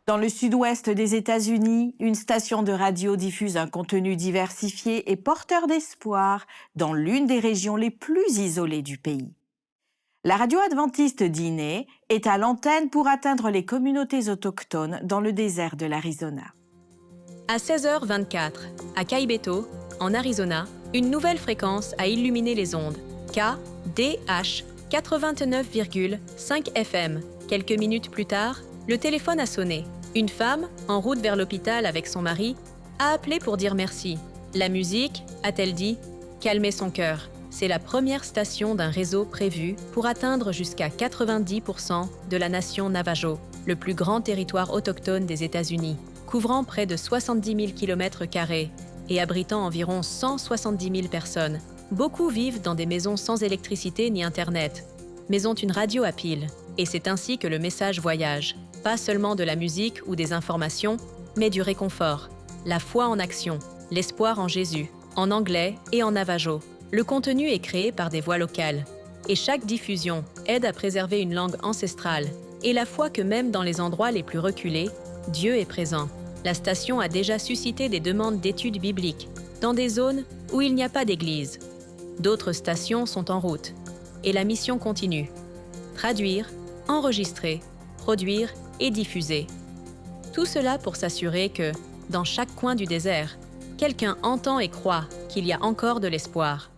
Dans le sud-ouest des États-Unis, une station de radio diffuse un contenu diversifié et porteur d'espoir dans l'une des régions les plus isolées du pays. La radio adventiste d'Inez est à l'antenne pour atteindre les communautés autochtones dans le désert de l'Arizona. À 16h24, à Kaibeto, en Arizona, une nouvelle fréquence a illuminé les ondes, KDH 89,5 FM. Quelques minutes plus tard, le téléphone a sonné. Une femme, en route vers l'hôpital avec son mari, a appelé pour dire merci. La musique, a-t-elle dit, calmait son cœur. C'est la première station d'un réseau prévu pour atteindre jusqu'à 90% de la nation Navajo, le plus grand territoire autochtone des États-Unis, couvrant près de 70 000 km² et abritant environ 170 000 personnes. Beaucoup vivent dans des maisons sans électricité ni Internet, mais ont une radio à pile. Et c'est ainsi que le message voyage. Pas seulement de la musique ou des informations, mais du réconfort, la foi en action, l'espoir en Jésus, en anglais et en navajo. Le contenu est créé par des voix locales, et chaque diffusion aide à préserver une langue ancestrale et la foi que même dans les endroits les plus reculés, Dieu est présent. La station a déjà suscité des demandes d'études bibliques dans des zones où il n'y a pas d'église. D'autres stations sont en route, et la mission continue. Traduire, enregistrer, produire et diffuser. Tout cela pour s'assurer que, dans chaque coin du désert, quelqu'un entend et croit qu'il y a encore de l'espoir.